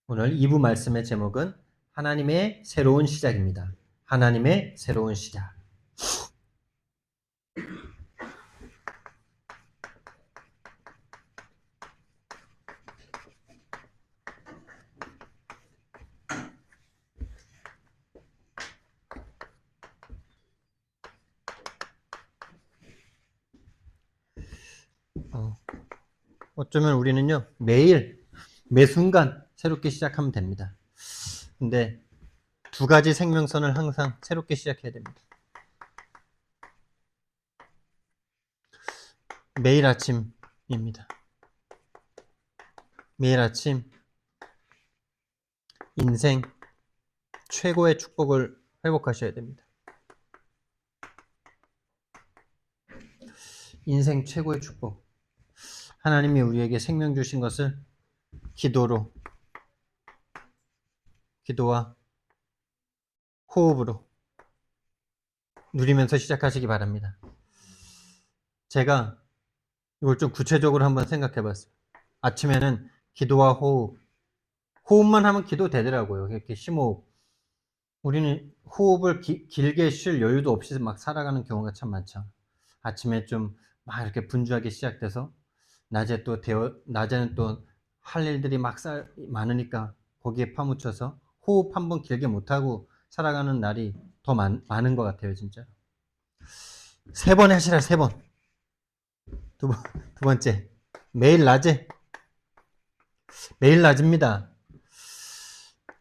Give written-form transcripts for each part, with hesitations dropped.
오늘 2부 말씀의 제목은 하나님의 새로운 시작입니다. 하나님의 새로운 시작. 어쩌면 우리는요, 매일, 매 순간 새롭게 시작하면 됩니다. 근데 두 가지 생명선을 항상 새롭게 시작해야 됩니다. 매일 아침입니다. 매일 아침 인생 최고의 축복을 회복하셔야 됩니다. 인생 최고의 축복. 하나님이 우리에게 생명 주신 것을 기도와 호흡으로 누리면서 시작하시기 바랍니다. 제가 이걸 좀 구체적으로 한번 생각해 봤어요. 아침에는 기도와 호흡만 하면 기도 되더라고요. 이렇게 심호흡. 우리는 호흡을 길게 쉴 여유도 없이 막 살아가는 경우가 참 많죠. 아침에 좀 막 이렇게 분주하게 시작돼서 낮에는 또 할 일들이 막 많으니까 거기에 파묻혀서 호흡 한번 길게 못하고 살아가는 날이 더 많은 것 같아요, 진짜. 3번 하시라, 3번. 두 번째. 매일 낮에, 매일 낮입니다.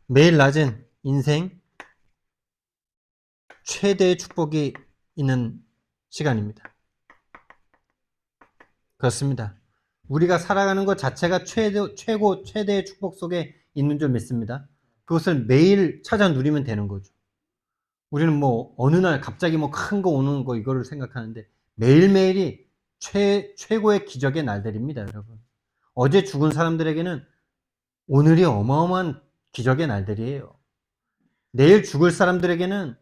매일 낮은 인생 최대의 축복이 있는 시간입니다. 그렇습니다. 우리가 살아가는 것 자체가 최대의 축복 속에 있는 줄 믿습니다. 그것을 매일 찾아 누리면 되는 거죠. 우리는 뭐 어느 날 갑자기 뭐 큰 거 오는 거 이거를 생각하는데 매일매일이 최고의 기적의 날들입니다, 여러분. 어제 죽은 사람들에게는 오늘이 어마어마한 기적의 날들이에요. 내일 죽을 사람들에게는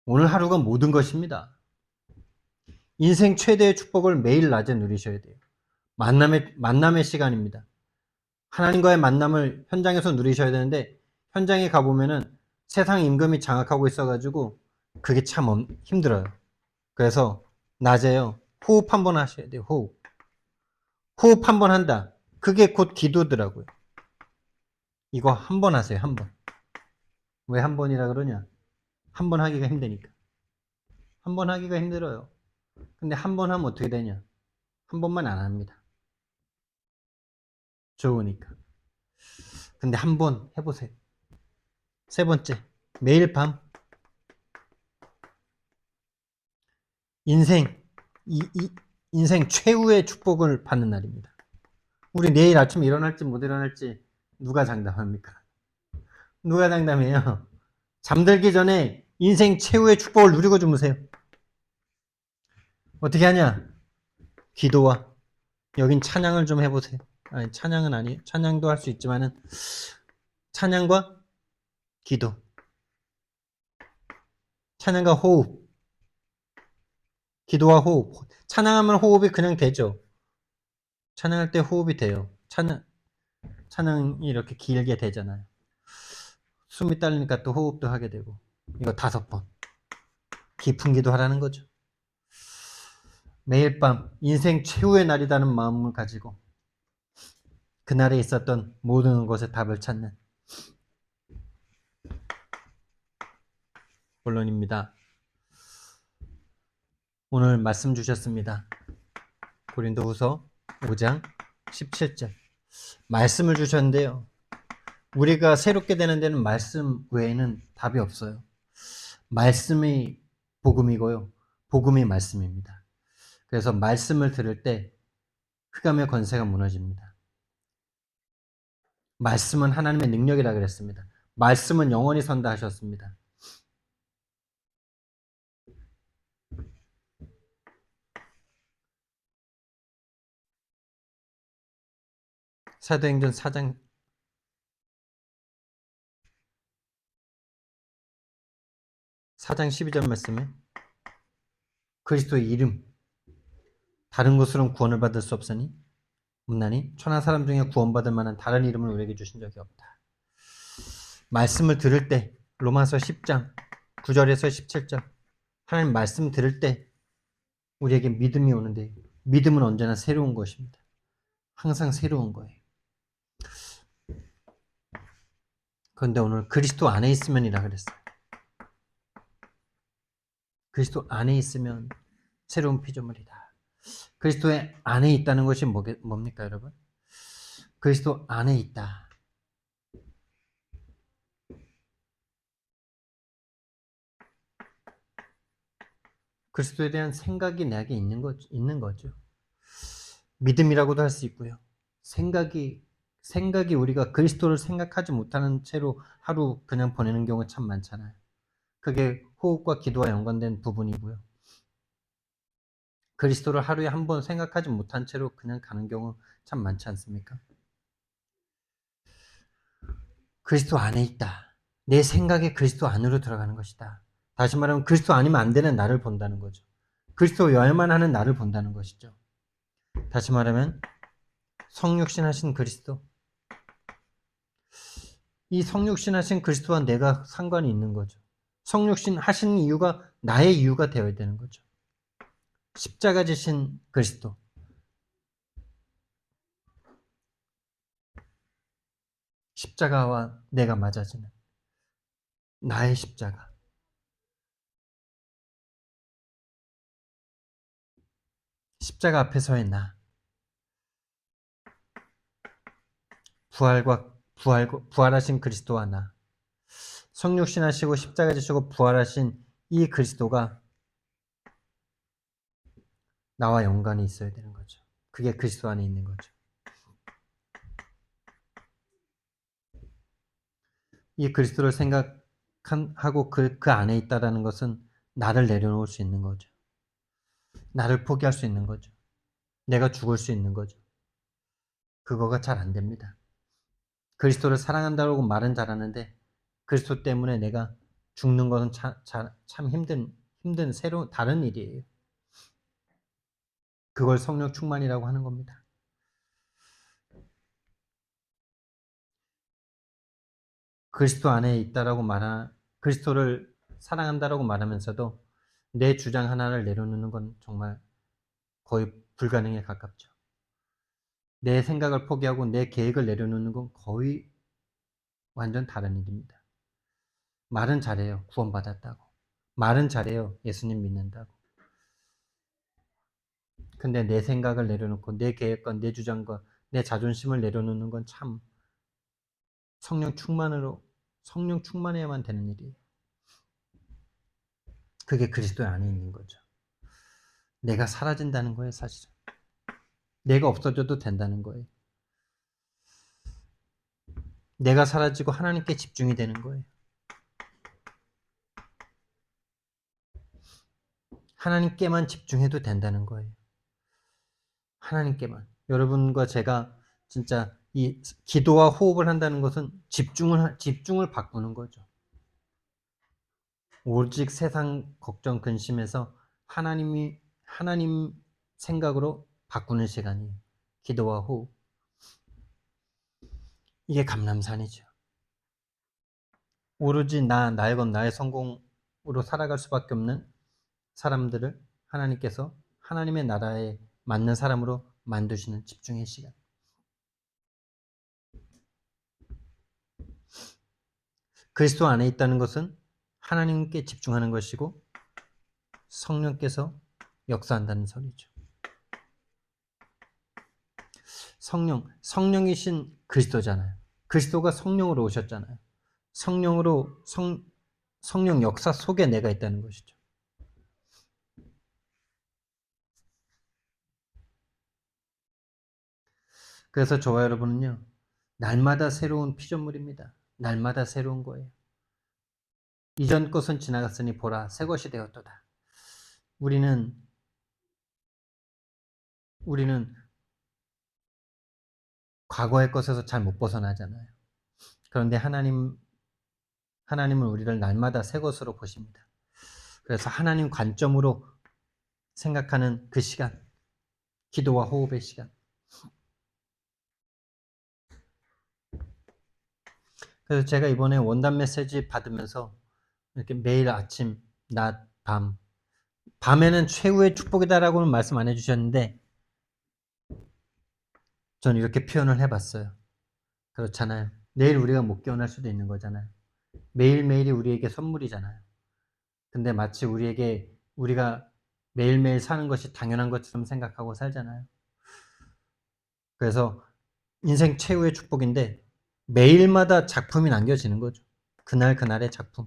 오늘 하루가 모든 것입니다. 인생 최대의 축복을 매일 낮에 누리셔야 돼요. 만남의 시간입니다. 하나님과의 만남을 현장에서 누리셔야 되는데, 현장에 가보면은 세상 임금이 장악하고 있어가지고, 그게 참 힘들어요. 그래서, 낮에요. 호흡 한번 하셔야 돼요, 호흡. 호흡 한번 한다. 그게 곧 기도더라고요. 이거 한 번 하세요, 한 번. 왜 한 번이라 그러냐? 한 번 하기가 힘드니까. 한 번 하기가 힘들어요. 근데 한 번 하면 어떻게 되냐? 한 번만 안 합니다. 좋으니까. 근데 한 번 해보세요. 3번째, 매일 밤 인생 인생 최후의 축복을 받는 날입니다. 우리 내일 아침에 일어날지 못 일어날지 누가 장담합니까? 누가 장담해요? 잠들기 전에 인생 최후의 축복을 누리고 주무세요. 어떻게 하냐? 기도와 여긴 찬양을 좀 해보세요. 아니, 찬양은 아니, 찬양도 할 수 있지만은 찬양과 기도, 찬양과 호흡, 기도와 호흡. 찬양하면 호흡이 그냥 되죠. 찬양할 때 호흡이 돼요. 찬양이 이렇게 길게 되잖아요. 숨이 딸리니까 또 호흡도 하게 되고. 이거 5번. 깊은 기도하라는 거죠. 매일 밤 인생 최후의 날이라는 마음을 가지고 그날에 있었던 모든 것의 답을 찾는 본론입니다. 오늘 말씀 주셨습니다. 고린도후서 5장 17절. 말씀을 주셨는데요. 우리가 새롭게 되는 데는 말씀 외에는 답이 없어요. 말씀이 복음이고요. 복음이 말씀입니다. 그래서 말씀을 들을 때 흑암의 권세가 무너집니다. 말씀은 하나님의 능력이라 그랬습니다. 말씀은 영원히 선다 하셨습니다. 사도행전 4장 12절 말씀에 그리스도의 이름 다른 것으로는 구원을 받을 수 없으니 없나니 천하 사람 중에 구원받을 만한 다른 이름을 우리에게 주신 적이 없다. 말씀을 들을 때 로마서 10장 9절에서 17절 하나님 말씀 들을 때 우리에게 믿음이 오는데 믿음은 언제나 새로운 것입니다. 항상 새로운 거예요. 그런데 오늘 그리스도 안에 있으면이라 그랬어요. 그리스도 안에 있으면 새로운 피조물이다. 그리스도의 안에 있다는 것이 뭡니까 여러분? 그리스도 안에 있다. 그리스도에 대한 생각이 내게 있는 거죠. 믿음이라고도 할 수 있고요. 생각이 우리가 그리스도를 생각하지 못하는 채로 하루 그냥 보내는 경우가 참 많잖아요. 그게 호흡과 기도와 연관된 부분이고요. 그리스도를 하루에 한 번 생각하지 못한 채로 그냥 가는 경우 참 많지 않습니까? 그리스도 안에 있다. 내 생각이 그리스도 안으로 들어가는 것이다. 다시 말하면 그리스도 아니면 안 되는 나를 본다는 거죠. 그리스도여야만 하는 나를 본다는 것이죠. 다시 말하면 성육신 하신 그리스도, 이 성육신 하신 그리스도와 내가 상관이 있는 거죠. 성육신 하신 이유가 나의 이유가 되어야 되는 거죠. 십자가 지신 그리스도, 십자가와 내가 맞아지는 나의 십자가, 십자가 앞에서의 나, 부활하신 그리스도와 나, 성육신 하시고 십자가 지시고 부활하신 이 그리스도가 나와 연관이 있어야 되는 거죠. 그게 그리스도 안에 있는 거죠. 이 그리스도를 생각하고 그 안에 있다라는 것은 나를 내려놓을 수 있는 거죠. 나를 포기할 수 있는 거죠. 내가 죽을 수 있는 거죠. 그거가 잘 안 됩니다. 그리스도를 사랑한다고 말은 잘하는데 그리스도 때문에 내가 죽는 것은 참 힘든 새로운 다른 일이에요. 그걸 성령 충만이라고 하는 겁니다. 그리스도 안에 있다라고 그리스도를 사랑한다라고 말하면서도 내 주장 하나를 내려놓는 건 정말 거의 불가능에 가깝죠. 내 생각을 포기하고 내 계획을 내려놓는 건 거의 완전 다른 일입니다. 말은 잘해요. 구원받았다고. 말은 잘해요. 예수님 믿는다고. 근데 내 생각을 내려놓고 내 계획과 내 주장과 내 자존심을 내려놓는 건 참 성령 충만해야만 되는 일이에요. 그게 그리스도 안에 있는 거죠. 내가 사라진다는 거예요, 사실은. 내가 없어져도 된다는 거예요. 내가 사라지고 하나님께 집중이 되는 거예요. 하나님께만 집중해도 된다는 거예요. 하나님께만. 여러분과 제가 진짜 이 기도와 호흡을 한다는 것은 집중을 바꾸는 거죠. 오직 세상 걱정 근심에서 하나님 생각으로 바꾸는 시간이에요. 기도와 호흡. 이게 감람산이죠. 오로지 나의 것, 나의 성공으로 살아갈 수밖에 없는 사람들을 하나님께서 하나님의 나라에 맞는 사람으로 만드시는 집중의 시간. 그리스도 안에 있다는 것은 하나님께 집중하는 것이고 성령께서 역사한다는 소리죠. 성령이신 그리스도잖아요. 그리스도가 성령으로 오셨잖아요. 성령 역사 속에 내가 있다는 것이죠. 그래서 저와 여러분은요, 날마다 새로운 피조물입니다. 날마다 새로운 거예요. 이전 것은 지나갔으니 보라, 새 것이 되었도다. 우리는 과거의 것에서 잘 못 벗어나잖아요. 그런데 하나님은 우리를 날마다 새 것으로 보십니다. 그래서 하나님 관점으로 생각하는 그 시간, 기도와 호흡의 시간. 그래서 제가 이번에 원단 메시지 받으면서 이렇게 매일 아침, 낮, 밤, 밤에는 최후의 축복이다라고는 말씀 안 해주셨는데 저는 이렇게 표현을 해봤어요. 그렇잖아요. 내일 우리가 못 깨어날 수도 있는 거잖아요. 매일매일이 우리에게 선물이잖아요. 근데 마치 우리가 매일매일 사는 것이 당연한 것처럼 생각하고 살잖아요. 그래서 인생 최후의 축복인데 매일마다 작품이 남겨지는 거죠. 그날 그날의 작품.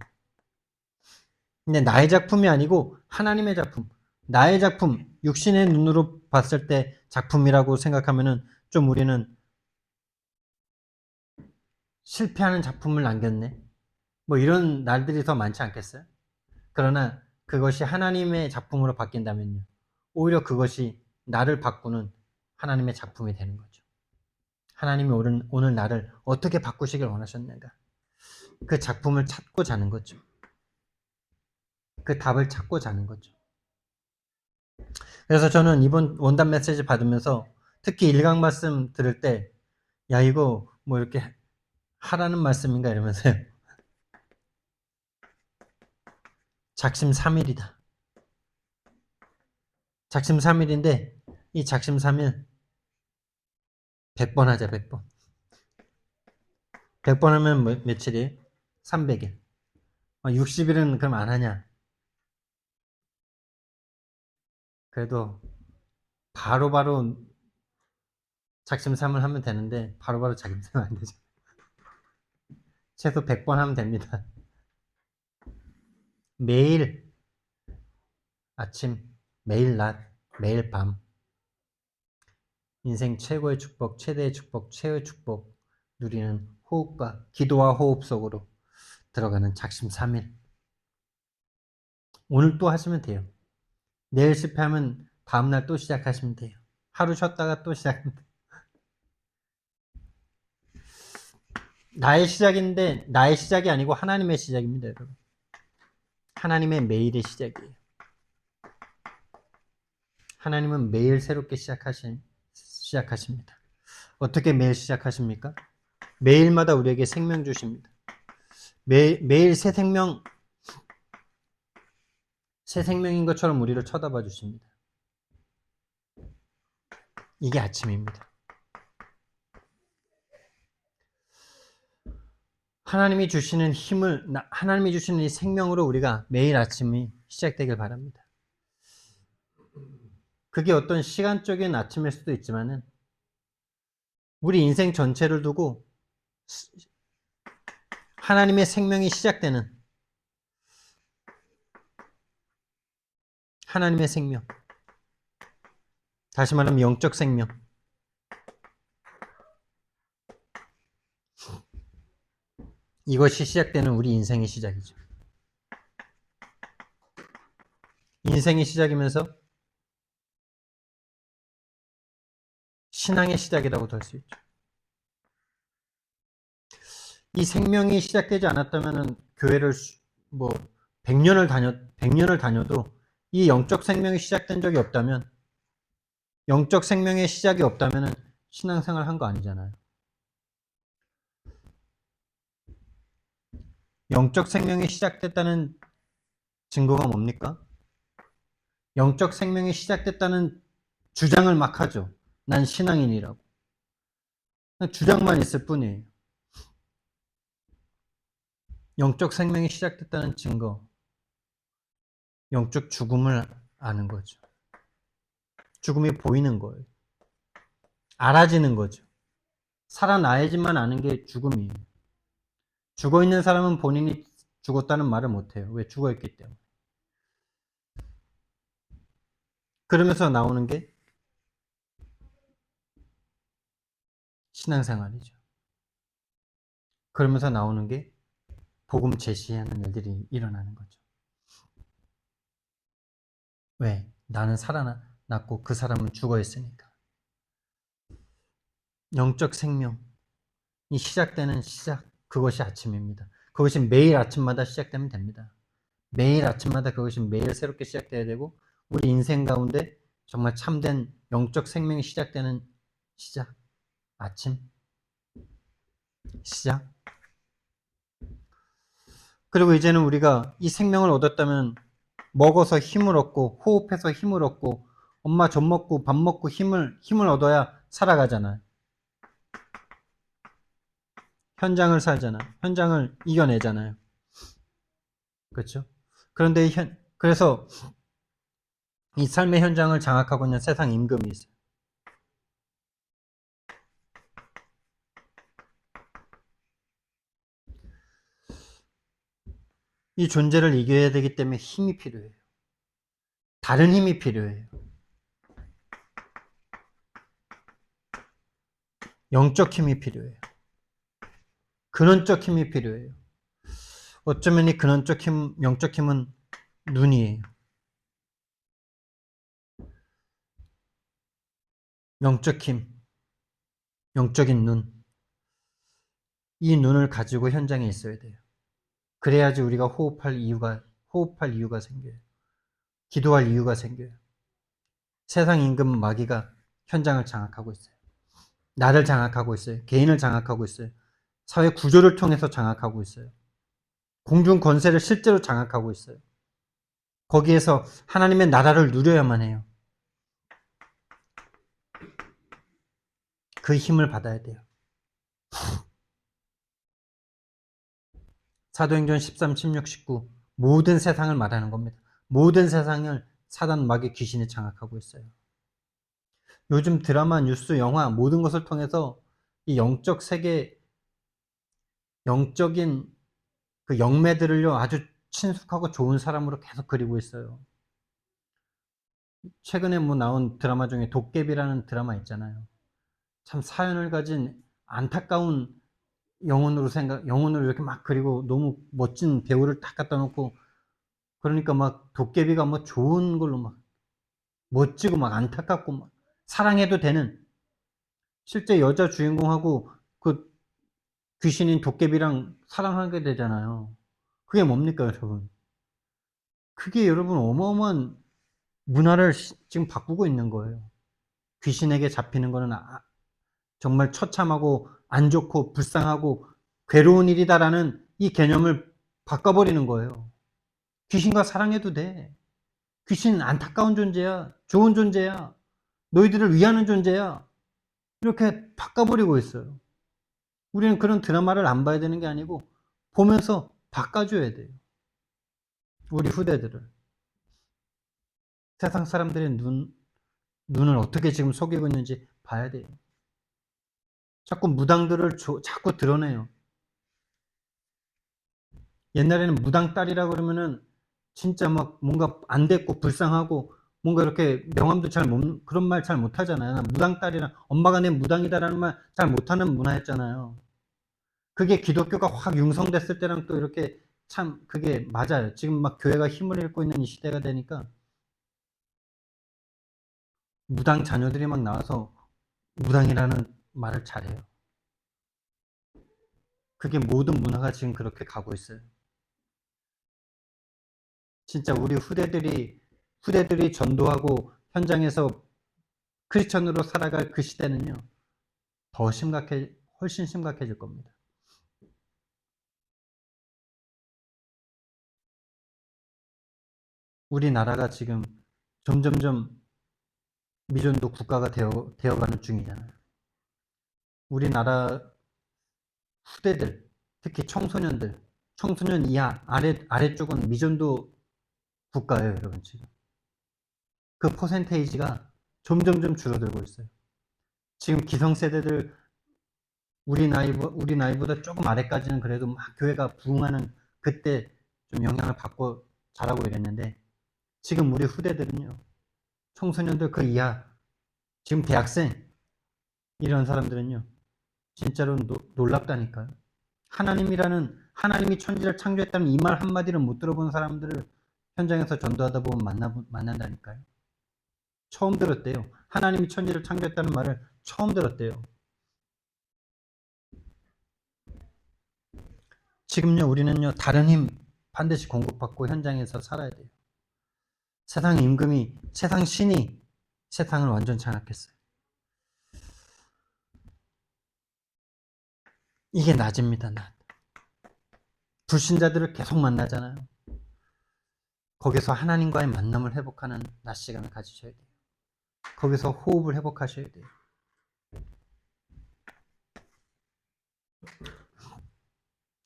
근데 나의 작품이 아니고 하나님의 작품. 나의 작품, 육신의 눈으로 봤을 때 작품이라고 생각하면은 좀 우리는 실패하는 작품을 남겼네. 뭐 이런 날들이 더 많지 않겠어요? 그러나 그것이 하나님의 작품으로 바뀐다면요. 오히려 그것이 나를 바꾸는 하나님의 작품이 되는 거죠. 하나님이 오늘 나를 어떻게 바꾸시길 원하셨는가. 그 작품을 찾고 자는 거죠. 그 답을 찾고 자는 거죠. 그래서 저는 이번 원단 메시지 받으면서 특히 일강 말씀 들을 때, 야, 이거 뭐 이렇게 하라는 말씀인가 이러면서요. 작심 3일이다. 작심 3일인데, 이 작심 3일 100번 하자, 100번. 100번 하면 며칠이에요? 300일. 60일은 그럼 안 하냐? 그래도 바로바로 작심삼을 하면 되는데 바로바로 작심삼은 안 되죠. 최소 100번 하면 됩니다. 매일 아침, 매일 낮, 매일 밤. 인생 최고의 축복, 최대의 축복, 최후의 축복 누리는 호흡과 기도와 호흡 속으로 들어가는 작심삼일. 오늘 또 하시면 돼요. 내일 실패하면 다음날 또 시작하시면 돼요. 하루 쉬었다가 또 시작하면 돼요. 나의 시작인데 나의 시작이 아니고 하나님의 시작입니다, 여러분. 하나님의 매일의 시작이에요. 하나님은 매일 새롭게 시작하십니다. 어떻게 매일 시작하십니까? 매일마다 우리에게 생명 주십니다. 매일 새 생명인 것처럼 우리를 쳐다봐 주십니다. 이게 아침입니다. 하나님이 주시는 하나님이 주시는 이 생명으로 우리가 매일 아침이 시작되길 바랍니다. 그게 어떤 시간적인 아침일 수도 있지만은 우리 인생 전체를 두고 하나님의 생명이 시작되는 하나님의 생명. 다시 말하면 영적 생명. 이것이 시작되는 우리 인생의 시작이죠. 인생의 시작이면서 신앙의 시작이라고도 할 수 있죠. 이 생명이 시작되지 않았다면 교회를 뭐 100년을 다녀도 이 영적 생명이 시작된 적이 없다면, 영적 생명의 시작이 없다면 신앙생활 한 거 아니잖아요. 영적 생명이 시작됐다는 증거가 뭡니까? 영적 생명이 시작됐다는 주장을 막 하죠. 난 신앙인이라고. 주장만 있을 뿐이에요. 영적 생명이 시작됐다는 증거, 영적 죽음을 아는 거죠. 죽음이 보이는 거예요. 알아지는 거죠. 살아나야지만 아는 게 죽음이에요. 죽어 있는 사람은 본인이 죽었다는 말을 못해요. 왜? 죽어 있기 때문에. 그러면서 나오는 게 신앙생활이죠. 그러면서 나오는 게 복음 제시하는 일들이 일어나는 거죠. 왜? 나는 살아났고 그 사람은 죽어 있으니까. 영적 생명이 시작되는 시작, 그것이 아침입니다. 그것이 매일 아침마다 시작되면 됩니다. 매일 아침마다 그것이 매일 새롭게 시작돼야 되고 우리 인생 가운데 정말 참된 영적 생명이 시작되는 시작, 아침, 시작. 그리고 이제는 우리가 이 생명을 얻었다면 먹어서 힘을 얻고 호흡해서 힘을 얻고 엄마 젖 먹고 밥 먹고 힘을 얻어야 살아가잖아요. 현장을 살잖아요. 현장을 이겨내잖아요. 그렇죠? 그런데 그래서 이 삶의 현장을 장악하고 있는 세상 임금이 있어요. 이 존재를 이겨야 되기 때문에 힘이 필요해요. 다른 힘이 필요해요. 영적 힘이 필요해요. 근원적 힘이 필요해요. 어쩌면 이 근원적 힘, 영적 힘은 눈이에요. 영적 힘, 영적인 눈. 이 눈을 가지고 현장에 있어야 돼요. 그래야지 우리가 호흡할 이유가 생겨요. 기도할 이유가 생겨요. 세상 임금 마귀가 현장을 장악하고 있어요. 나를 장악하고 있어요. 개인을 장악하고 있어요. 사회 구조를 통해서 장악하고 있어요. 공중 권세를 실제로 장악하고 있어요. 거기에서 하나님의 나라를 누려야만 해요. 그 힘을 받아야 돼요. 사도행전 13, 16, 19 모든 세상을 말하는 겁니다. 모든 세상을 사단 마귀 귀신이 장악하고 있어요. 요즘 드라마, 뉴스, 영화 모든 것을 통해서 이 영적 세계, 영적인 그 영매들을요 아주 친숙하고 좋은 사람으로 계속 그리고 있어요. 최근에 뭐 나온 드라마 중에 도깨비라는 드라마 있잖아요. 참 사연을 가진 안타까운 영혼으로 이렇게 막 그리고 너무 멋진 배우를 딱 갖다 놓고 그러니까 막 도깨비가 뭐 좋은 걸로 막 멋지고 막 안타깝고 막 사랑해도 되는 실제 여자 주인공하고 그 귀신인 도깨비랑 사랑하게 되잖아요. 그게 뭡니까, 여러분? 그게 여러분 어마어마한 문화를 지금 바꾸고 있는 거예요. 귀신에게 잡히는 거는 정말 처참하고 안 좋고 불쌍하고 괴로운 일이다라는 이 개념을 바꿔버리는 거예요. 귀신과 사랑해도 돼. 귀신은 안타까운 존재야. 좋은 존재야. 너희들을 위하는 존재야. 이렇게 바꿔버리고 있어요. 우리는 그런 드라마를 안 봐야 되는 게 아니고 보면서 바꿔줘야 돼요. 우리 후대들을. 세상 사람들의 눈을 어떻게 지금 속이고 있는지 봐야 돼요. 자꾸 무당들을 자꾸 드러내요. 옛날에는 무당딸이라 그러면은 진짜 막 뭔가 안 됐고 불쌍하고 뭔가 이렇게 명함도 그런 말 잘 못하잖아요. 무당딸이랑 엄마가 내 무당이다라는 말 잘 못하는 문화였잖아요. 그게 기독교가 확 융성됐을 때랑 또 이렇게 참 그게 맞아요. 지금 막 교회가 힘을 잃고 있는 이 시대가 되니까 무당 자녀들이 막 나와서 무당이라는 말을 잘해요. 그게 모든 문화가 지금 그렇게 가고 있어요. 진짜 우리 후대들이 전도하고 현장에서 크리스천으로 살아갈 그 시대는요, 훨씬 심각해질 겁니다. 우리나라가 지금 점점점 미전도 국가가 되어가는 중이잖아요. 우리나라 후대들, 특히 청소년 이하, 아래쪽은 미전도 국가예요, 여러분, 지금. 그 퍼센테이지가 점점점 줄어들고 있어요. 지금 기성세대들, 우리 나이보다 조금 아래까지는 그래도 막 교회가 부흥하는 그때 좀 영향을 받고 자라고 이랬는데, 지금 우리 후대들은요, 청소년들 그 이하, 지금 대학생, 이런 사람들은요, 진짜로 놀랍다니까요. 하나님이 천지를 창조했다는 이 말 한마디를 못 들어본 사람들을 현장에서 전도하다 보면 만난다니까요. 처음 들었대요. 하나님이 천지를 창조했다는 말을 처음 들었대요. 지금요, 우리는요, 다른 힘 반드시 공급받고 현장에서 살아야 돼요. 세상 신이 세상을 완전 장악했어요. 이게 낮입니다, 낮. 불신자들을 계속 만나잖아요. 거기서 하나님과의 만남을 회복하는 낮 시간을 가지셔야 돼요. 거기서 호흡을 회복하셔야 돼요.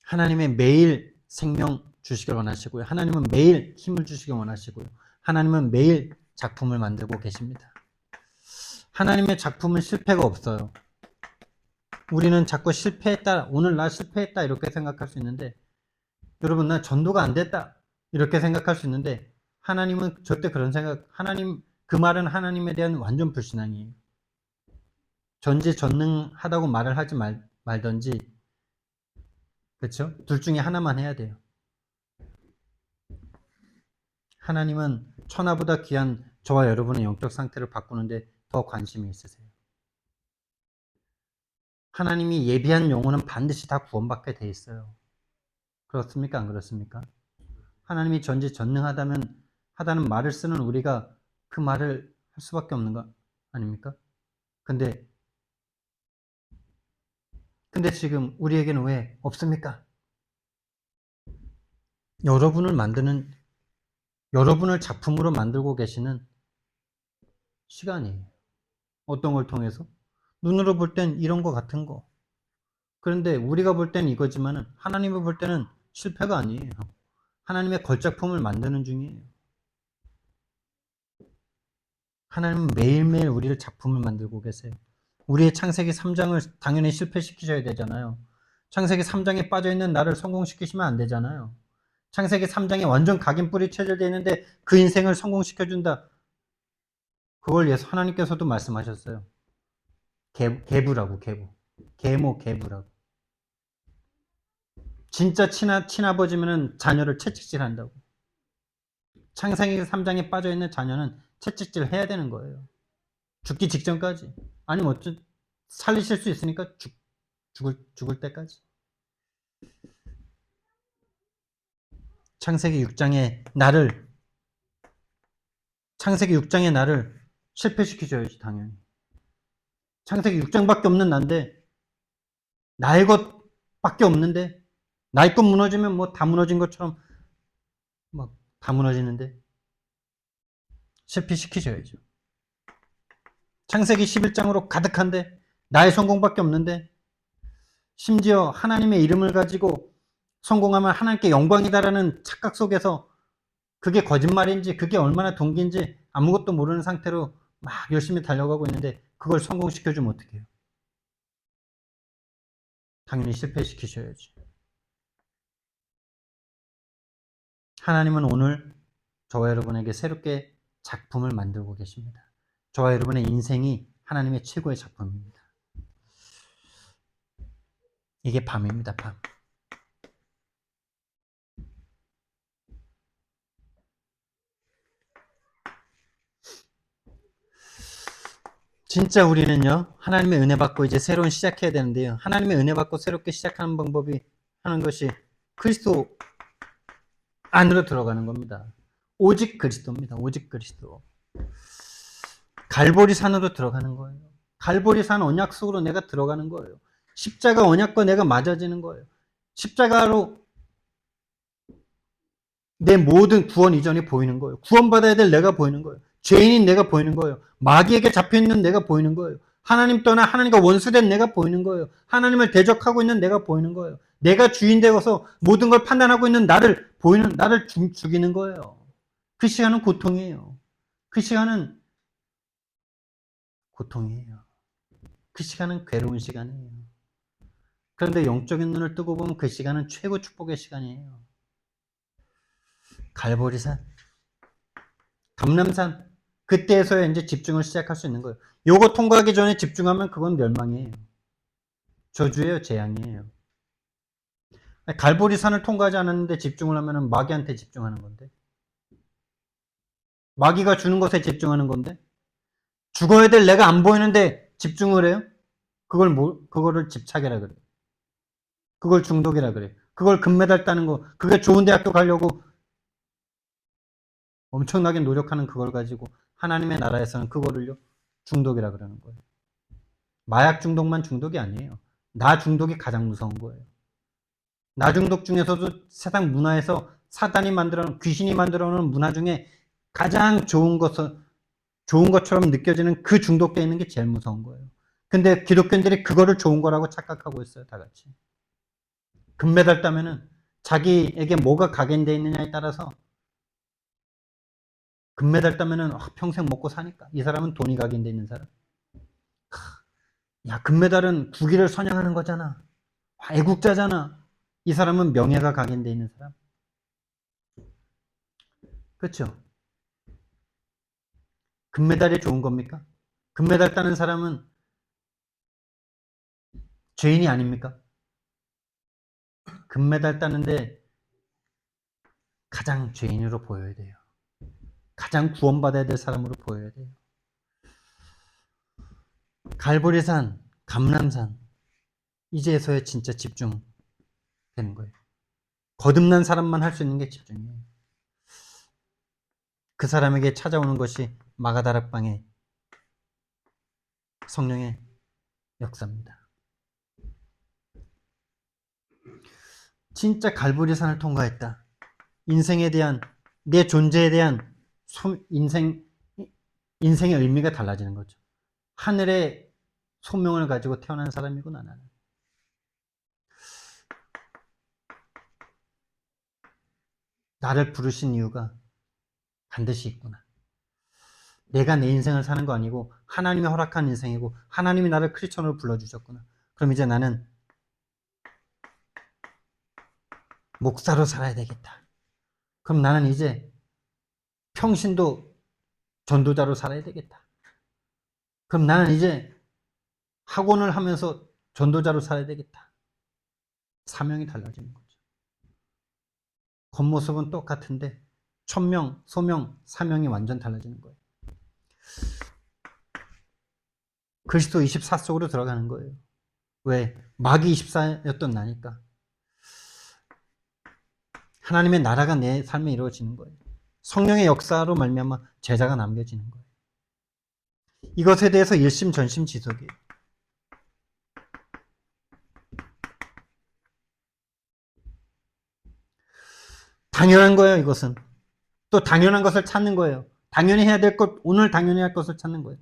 하나님의 매일 생명 주시길 원하시고요. 하나님은 매일 힘을 주시길 원하시고요. 하나님은 매일 작품을 만들고 계십니다. 하나님의 작품은 실패가 없어요. 우리는 자꾸 실패했다, 오늘 나 실패했다 이렇게 생각할 수 있는데, 여러분 나 전도가 안 됐다 이렇게 생각할 수 있는데, 하나님은 절대 그런 생각, 하나님 그 말은 하나님에 대한 완전 불신앙이에요. 전지전능하다고 말을 하지 말던지, 그렇죠? 둘 중에 하나만 해야 돼요. 하나님은 천하보다 귀한 저와 여러분의 영적 상태를 바꾸는데 더 관심이 있으세요. 하나님이 예비한 영혼은 반드시 다 구원받게 돼 있어요. 그렇습니까? 안 그렇습니까? 하나님이 전지전능하다는 말을 쓰는 우리가 그 말을 할 수밖에 없는 거 아닙니까? 근데 지금 우리에게는 왜 없습니까? 여러분을 작품으로 만들고 계시는 시간이에요. 어떤 걸 통해서? 눈으로 볼 땐 이런 거 같은 거. 그런데 우리가 볼 땐 이거지만은 하나님이 볼 때는 실패가 아니에요. 하나님의 걸작품을 만드는 중이에요. 하나님은 매일매일 우리를 작품을 만들고 계세요. 우리의 창세기 3장을 당연히 실패시키셔야 되잖아요. 창세기 3장에 빠져있는 나를 성공시키시면 안 되잖아요. 창세기 3장에 완전 각인뿔이 체질되어 있는데 그 인생을 성공시켜준다. 그걸 예수 하나님께서도 말씀하셨어요. 계부라고, 계부. 계모라고. 진짜 친아버지면은 자녀를 채찍질 한다고. 창세기 3장에 빠져있는 자녀는 채찍질 해야 되는 거예요. 죽기 직전까지. 아니면 살리실 수 있으니까 죽을 때까지. 창세기 6장의 나를 실패시키셔야지, 당연히. 창세기 6장밖에 없는 난데, 나의 것밖에 없는데, 나의 것 무너지면 뭐 다 무너진 것처럼 막 다 무너지는데, 실패시키셔야죠. 창세기 11장으로 가득한데, 나의 성공밖에 없는데, 심지어 하나님의 이름을 가지고 성공하면 하나님께 영광이다라는 착각 속에서 그게 거짓말인지 그게 얼마나 동기인지 아무것도 모르는 상태로 막 열심히 달려가고 있는데 그걸 성공시켜주면 어떡해요? 당연히 실패시키셔야지. 하나님은 오늘 저와 여러분에게 새롭게 작품을 만들고 계십니다. 저와 여러분의 인생이 하나님의 최고의 작품입니다. 이게 밤입니다, 밤. 진짜 우리는요, 하나님의 은혜 받고 이제 새로운 시작해야 되는데요. 하나님의 은혜 받고 새롭게 시작하는 방법이 하는 것이 그리스도 안으로 들어가는 겁니다. 오직 그리스도입니다. 오직 그리스도. 갈보리 산으로 들어가는 거예요. 갈보리 산 언약 속으로 내가 들어가는 거예요. 십자가 언약과 내가 맞아지는 거예요. 십자가로 내 모든 구원 이전이 보이는 거예요. 구원받아야 될 내가 보이는 거예요. 죄인인 내가 보이는 거예요. 마귀에게 잡혀있는 내가 보이는 거예요. 하나님 떠나 하나님과 원수된 내가 보이는 거예요. 하나님을 대적하고 있는 내가 보이는 거예요. 내가 주인 되어서 모든 걸 판단하고 있는 나를 죽이는 거예요. 그 시간은 고통이에요. 그 시간은 고통이에요. 그 시간은 괴로운 시간이에요. 그런데 영적인 눈을 뜨고 보면 그 시간은 최고 축복의 시간이에요. 갈보리산, 감람산, 그때에서야 이제 집중을 시작할 수 있는 거예요. 요거 통과하기 전에 집중하면 그건 멸망이에요. 저주예요, 재앙이에요. 갈보리산을 통과하지 않았는데 집중을 하면 마귀한테 집중하는 건데, 마귀가 주는 것에 집중하는 건데, 죽어야 될 내가 안 보이는데 집중을 해요? 그거를 집착이라 그래요. 그걸 중독이라 그래요. 그걸 금메달 따는 거, 그게 좋은 대학교 가려고 엄청나게 노력하는 그걸 가지고 하나님의 나라에서는 그거를요, 중독이라 그러는 거예요. 마약 중독만 중독이 아니에요. 나 중독이 가장 무서운 거예요. 나중독 중에서도 세상 문화에서 사단이 만들어놓은, 귀신이 만들어놓은 문화 중에 가장 좋은 것처럼 느껴지는 그 중독되어 있는 게 제일 무서운 거예요. 근데 기독교인들이 그거를 좋은 거라고 착각하고 있어요, 다 같이. 금메달 따면은 자기에게 뭐가 각인되어 있느냐에 따라서 금메달 따면은 평생 먹고 사니까. 이 사람은 돈이 각인되어 있는 사람. 야, 금메달은 국위를 선양하는 거잖아. 애국자잖아. 이 사람은 명예가 각인되어 있는 사람. 그렇죠? 금메달이 좋은 겁니까? 금메달 따는 사람은 죄인이 아닙니까? 금메달 따는데 가장 죄인으로 보여야 돼요. 가장 구원받아야 될 사람으로 보여야 돼요. 갈보리산, 감람산, 이제서야 진짜 집중되는 거예요. 거듭난 사람만 할 수 있는 게 집중이에요. 그 사람에게 찾아오는 것이 마가다락방의 성령의 역사입니다. 진짜 갈보리산을 통과했다. 인생에 대한, 내 존재에 대한 인생의 의미가 달라지는 거죠. 하늘의 소명을 가지고 태어난 사람이구나, 나는. 나를 부르신 이유가 반드시 있구나. 내가 내 인생을 사는 거 아니고 하나님이 허락한 인생이고 하나님이 나를 크리스천으로 불러주셨구나. 그럼 이제 나는 목사로 살아야 되겠다. 그럼 나는 이제 평신도 전도자로 살아야 되겠다. 그럼 나는 이제 학원을 하면서 전도자로 살아야 되겠다. 사명이 달라지는 거죠. 겉모습은 똑같은데 천명, 소명, 사명이 완전 달라지는 거예요. 그리스도 24 속으로 들어가는 거예요. 왜? 마귀 24였던 나니까. 하나님의 나라가 내 삶에 이루어지는 거예요. 성령의 역사로 말미암아 제자가 남겨지는 거예요. 이것에 대해서 일심전심지속이에요. 당연한 거예요, 이것은. 또 당연한 것을 찾는 거예요. 당연히 해야 될 것, 오늘 당연히 할 것을 찾는 거예요.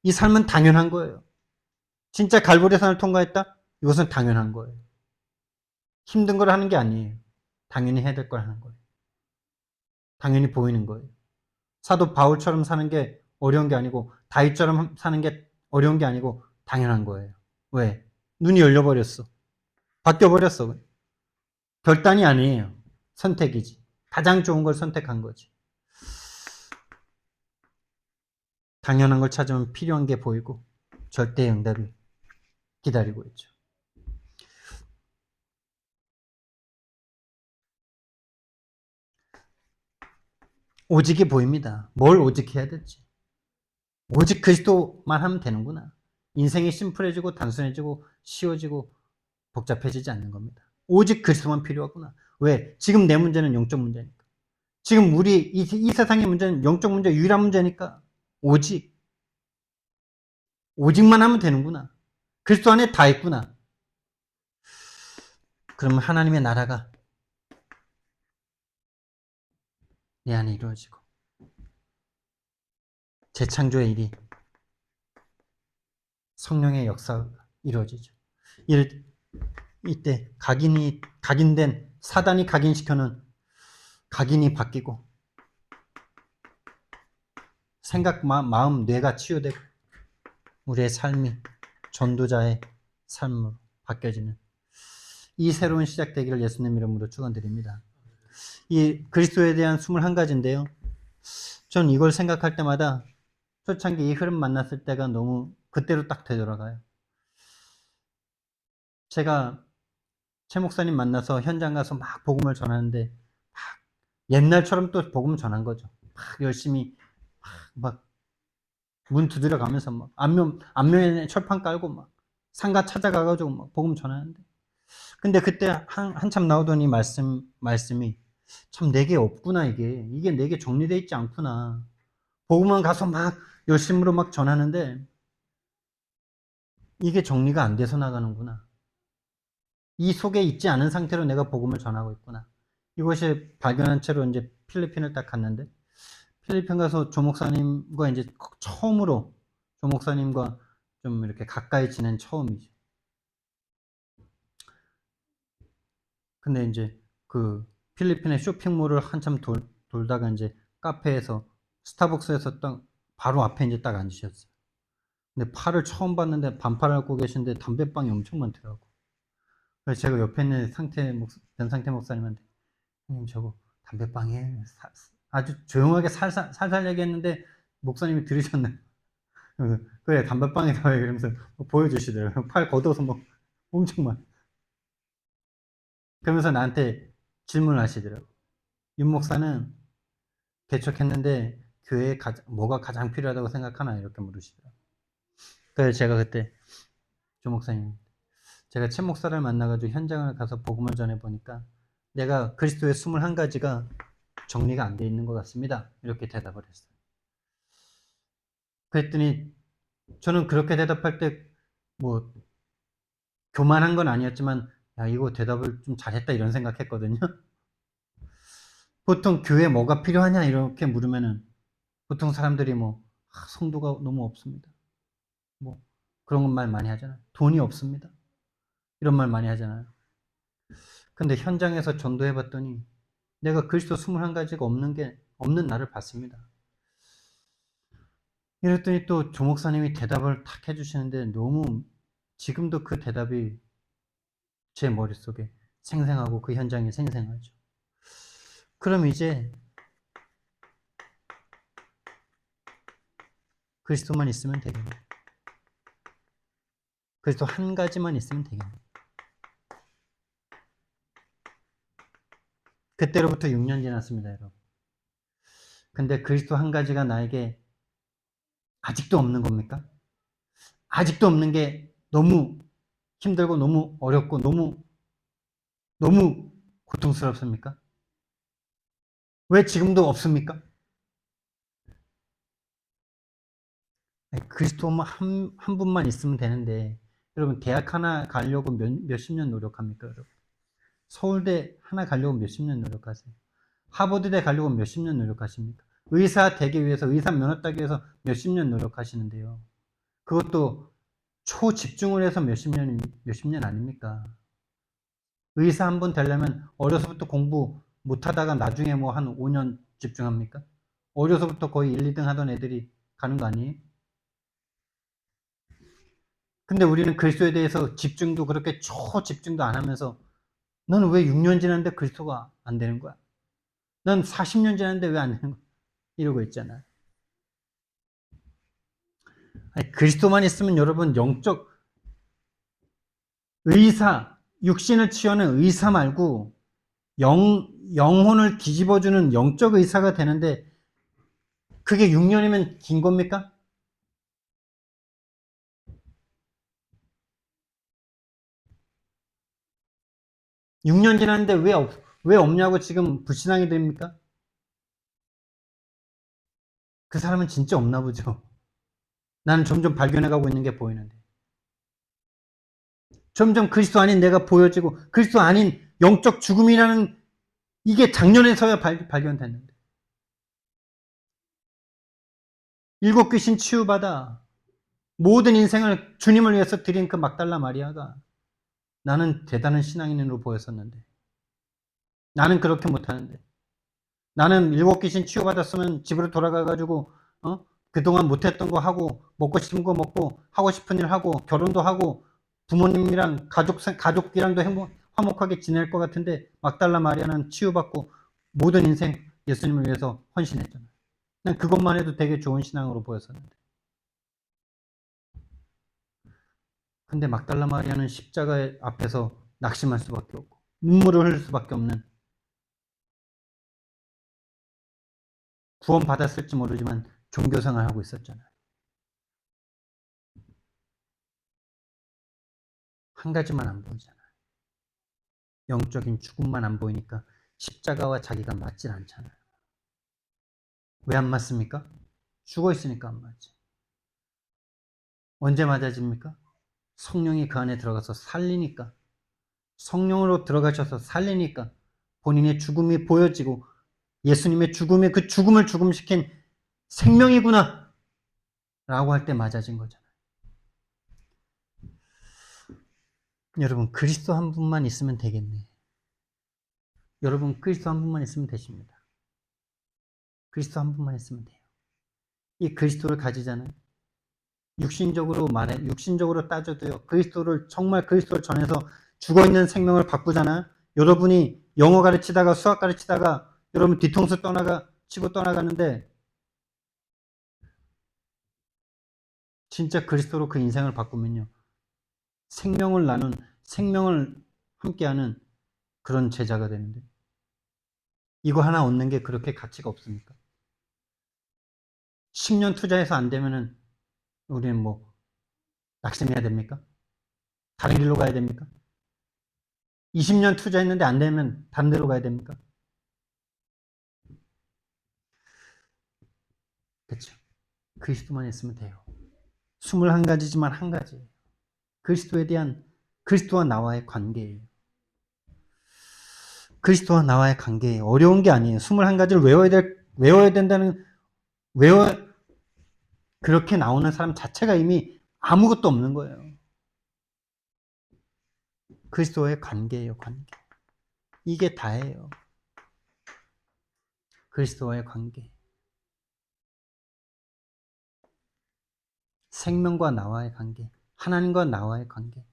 이 삶은 당연한 거예요. 진짜 갈보리산을 통과했다? 이것은 당연한 거예요. 힘든 걸 하는 게 아니에요. 당연히 해야 될 걸 하는 거예요. 당연히 보이는 거예요. 사도 바울처럼 사는 게 어려운 게 아니고 다윗처럼 사는 게 어려운 게 아니고 당연한 거예요. 왜? 눈이 열려버렸어. 바뀌어버렸어. 결단이 아니에요. 선택이지. 가장 좋은 걸 선택한 거지. 당연한 걸 찾으면 필요한 게 보이고 절대의 응답이 기다리고 있죠. 오직이 보입니다. 뭘 오직해야 될지. 오직 그리스도만 하면 되는구나. 인생이 심플해지고 단순해지고 쉬워지고 복잡해지지 않는 겁니다. 오직 그리스도만 필요하구나. 왜? 지금 내 문제는 영적 문제니까. 지금 우리 이 세상의 문제는 영적 문제, 유일한 문제니까 오직만 하면 되는구나. 그리스도 안에 다 있구나. 그러면 하나님의 나라가 내 안에 이루어지고 재창조의 일이 성령의 역사가 이루어지죠. 이때 각인된 사단이 각인시켜놓은 각인이 바뀌고 생각, 마음, 뇌가 치유되고 우리의 삶이 전도자의 삶으로 바뀌어지는 이 새로운 시작되기를 예수님 이름으로 축원드립니다. 이 그리스도에 대한 21가지인데요. 전 이걸 생각할 때마다 초창기 이 흐름 만났을 때가 너무 그때로 딱 되돌아가요. 제가 최 목사님 만나서 현장 가서 막 복음을 전하는데 막 옛날처럼 또 복음 전한 거죠. 막 열심히 막 문 두드려 가면서 막 안면에 철판 깔고 막 상가 찾아가가지고 막 복음 전하는데 근데 그때 한참 나오더니 말씀이 참 내게 없구나 이게 내게 정리되어 있지 않구나. 복음만 가서 막 열심으로 막 전하는데 이게 정리가 안 돼서 나가는구나. 이 속에 있지 않은 상태로 내가 복음을 전하고 있구나. 이것이 발견한 채로 이제 필리핀을 딱 갔는데, 필리핀 가서 조 목사님과 이제 처음으로 조 목사님과 좀 이렇게 가까이 지낸 처음이죠. 근데 이제 그 필리핀의 쇼핑몰을 한참 돌다가 이제 카페에서 스타벅스에서 딱 바로 앞에 이제 딱 앉으셨어요. 근데 팔을 처음 봤는데 반팔을 입고 계신데 담배빵이 엄청 많더라고. 그래서 제가 옆에 있는 변상태 목사님한테 형님 저거 담배빵이에요. 아주 조용하게 살살 얘기했는데 목사님이 들으셨나요? 그래 담배빵이다 이러면서 보여주시더라고요. 팔 걷어서 막 엄청 많아. 그러면서 나한테 질문을 하시더라고요. 윤 목사는 개척했는데 교회에 뭐가 가장 필요하다고 생각하나 이렇게 물으시더라고요. 그래서 제가 그때 조 목사님 제가 최 목사를 만나가지고 현장을 가서 복음을 전해보니까 내가 그리스도의 21가지가 정리가 안 돼 있는 것 같습니다. 이렇게 대답을 했어요. 그랬더니 저는 그렇게 대답할 때 뭐 교만한 건 아니었지만 야 이거 대답을 좀 잘했다 이런 생각했거든요. 보통 교회 뭐가 필요하냐 이렇게 물으면은 보통 사람들이 뭐 성도가 너무 없습니다. 뭐 그런 말 많이 하잖아요. 돈이 없습니다. 이런 말 많이 하잖아요. 근데 현장에서 전도해봤더니 내가 그리스도 21가지가 없는 나를 봤습니다. 이랬더니 또 조 목사님이 대답을 탁 해주시는데 너무 지금도 그 대답이 제 머릿속에 생생하고 그 현장이 생생하죠. 그럼 이제 그리스도만 있으면 되겠네. 그리스도 한 가지만 있으면 되겠네. 그때로부터 6년 지났습니다, 여러분. 근데 그리스도 한 가지가 나에게 아직도 없는 겁니까? 아직도 없는 게 너무 힘들고 너무 어렵고 너무 고통스럽습니까? 왜 지금도 없습니까? 그리스도만 한 분만 있으면 되는데 여러분 대학 하나 가려고 몇십 년 노력합니까? 여러분? 서울대 하나 가려고 몇십 년 노력하세요? 하버드대 가려고 몇십 년 노력하십니까? 의사 되기 위해서 의사 면허 따기 위해서 몇십 년 노력하시는데요. 그것도 초집중을 해서 몇십 년 아닙니까? 의사 한 분 되려면 어려서부터 공부 못하다가 나중에 뭐 한 5년 집중합니까? 어려서부터 거의 1, 2등 하던 애들이 가는 거 아니에요? 근데 우리는 그리스도에 대해서 집중도 그렇게 초집중도 안 하면서 너는 왜 6년 지났는데 그리스도가 안 되는 거야? 넌 40년 지났는데 왜 안 되는 거야? 이러고 있잖아요. 아니, 그리스도만 있으면 여러분 영적 의사, 육신을 치유하는 의사 말고 영혼을 뒤집어주는 영적 의사가 되는데 그게 6년이면 긴 겁니까? 6년 지났는데 왜 없냐고 지금 불신앙이 됩니까? 그 사람은 진짜 없나 보죠. 나는 점점 발견해가고 있는 게 보이는데. 점점 그리스도 아닌 내가 보여지고 그리스도 아닌 영적 죽음이라는 이게 작년에서야 발견됐는데. 일곱 귀신 치유받아 모든 인생을 주님을 위해서 드린 그 막달라 마리아가 나는 대단한 신앙인으로 보였었는데 나는 그렇게 못하는데 나는 일곱 귀신 치유받았으면 집으로 돌아가가지고 그동안 못했던 거 하고 먹고 싶은 거 먹고 하고 싶은 일 하고 결혼도 하고 부모님이랑 가족이랑도 화목하게 지낼 것 같은데 막달라 마리아는 치유받고 모든 인생 예수님을 위해서 헌신했잖아요. 난 그것만 해도 되게 좋은 신앙으로 보였었는데 근데 막달라 마리아는 십자가 앞에서 낙심할 수밖에 없고 눈물을 흘릴 수밖에 없는 구원받았을지 모르지만 종교생활을 하고 있었잖아요. 한 가지만 안 보이잖아요. 영적인 죽음만 안 보이니까 십자가와 자기가 맞질 않잖아요. 왜 안 맞습니까? 죽어 있으니까 안 맞지. 언제 맞아집니까? 성령이 그 안에 들어가서 살리니까 성령으로 들어가셔서 살리니까 본인의 죽음이 보여지고 예수님의 죽음에 그 죽음을 죽음시킨 생명이구나 라고 할 때 맞아진 거잖아요. 여러분, 그리스도 한 분만 있으면 되겠네. 여러분, 그리스도 한 분만 있으면 되십니다. 그리스도 한 분만 있으면 돼요. 이 그리스도를 가지잖아요. 육신적으로 따져도요. 정말 그리스도를 전해서 죽어있는 생명을 바꾸잖아요. 여러분이 영어 가르치다가 수학 가르치다가 여러분 뒤통수 치고 떠나가는데 진짜 그리스도로 그 인생을 바꾸면요. 생명을 함께하는 그런 제자가 되는데 이거 하나 얻는 게 그렇게 가치가 없습니까? 10년 투자해서 안 되면은 우리는 뭐 낙심해야 됩니까? 다른 길로 가야 됩니까? 20년 투자했는데 안 되면 다른 데로 가야 됩니까? 그렇죠. 그리스도만 있으면 돼요. 21가지지만 한 가지. 그리스도와 나와의 관계예요. 그리스도와 나와의 관계예요. 어려운 게 아니에요. 21가지를 외워야 된다는, 그렇게 나오는 사람 자체가 이미 아무것도 없는 거예요. 그리스도와의 관계예요, 관계. 이게 다예요. 그리스도와의 관계. 생명과 나와의 관계. 하나님과 나와의 관계.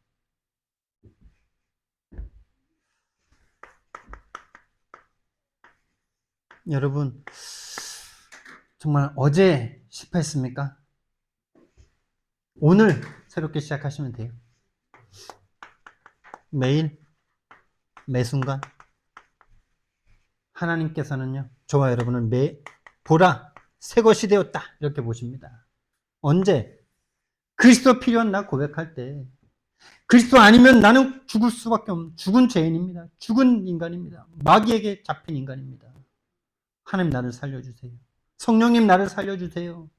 여러분, 정말 어제 실패했습니까? 오늘 새롭게 시작하시면 돼요. 매일, 매 순간. 하나님께서는요, 저와 여러분을 보라, 새 것이 되었다. 이렇게 보십니다. 언제? 그리스도 필요한 나 고백할 때. 그리스도 아니면 나는 죽을 수밖에 없는 죽은 죄인입니다. 죽은 인간입니다. 마귀에게 잡힌 인간입니다. 하나님 나를 살려주세요. 성령님 나를 살려주세요.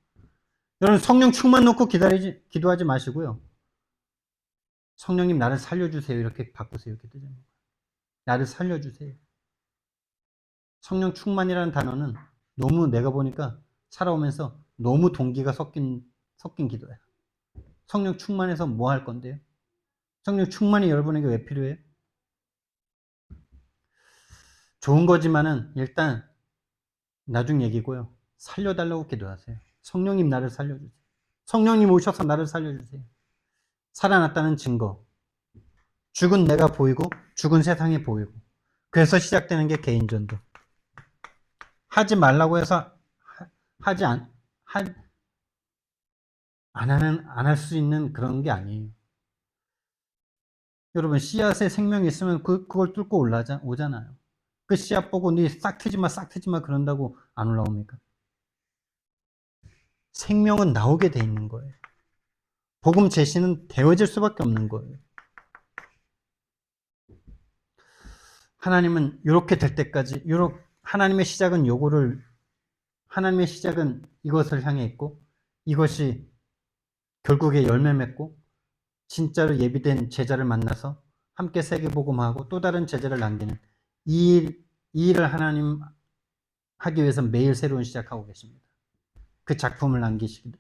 여러분 성령 충만 놓고 기도하지 마시고요. 성령님 나를 살려주세요. 이렇게 바꾸세요. 기도제목. 나를 살려주세요. 성령 충만이라는 단어는 너무 내가 보니까 살아오면서 너무 동기가 섞인 기도야. 성령 충만해서 뭐 할 건데요? 성령 충만이 여러분에게 왜 필요해요? 좋은 거지만은 일단 나중 얘기고요. 살려달라고 기도하세요. 성령님 나를 살려주세요. 성령님 오셔서 나를 살려주세요. 살아났다는 증거. 죽은 내가 보이고 죽은 세상이 보이고. 그래서 시작되는 게 개인전도. 하지 말라고 해서 안 할 수 있는 그런 게 아니에요. 여러분 씨앗에 생명이 있으면 그걸 뚫고 오잖아요. 그 씨앗 보고 네 싹 트지 마 그런다고 안 올라옵니까? 생명은 나오게 돼 있는 거예요. 복음 제시는 되어질 수밖에 없는 거예요. 하나님은 이렇게 될 때까지 하나님의 시작은 이것을 향해 있고 이것이 결국에 열매 맺고 진짜로 예비된 제자를 만나서 함께 세계복음하고 또 다른 제자를 남기는 이 일을 하나님 하기 위해서 매일 새로운 시작하고 계십니다. 그 작품을 남기시기를.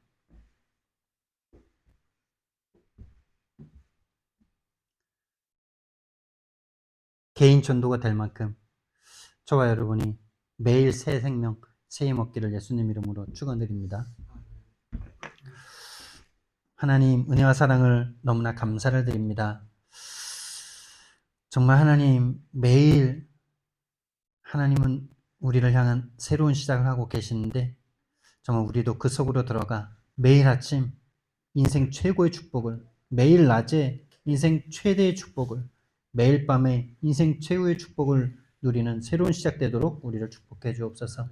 개인 전도가 될 만큼 저와 여러분이 매일 새 생명, 새 힘 얻기를 예수님 이름으로 축원드립니다. 하나님 은혜와 사랑을 너무나 감사를 드립니다. 정말 하나님 매일 하나님은 우리를 향한 새로운 시작을 하고 계시는데 정말 우리도 그 속으로 들어가 매일 아침 인생 최고의 축복을, 매일 낮에 인생 최대의 축복을, 매일 밤에 인생 최고의 축복을 누리는 새로운 시작되도록 우리를 축복해 주옵소서.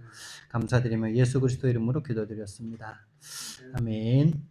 감사드리며 예수 그리스도 이름으로 기도드렸습니다. 아멘.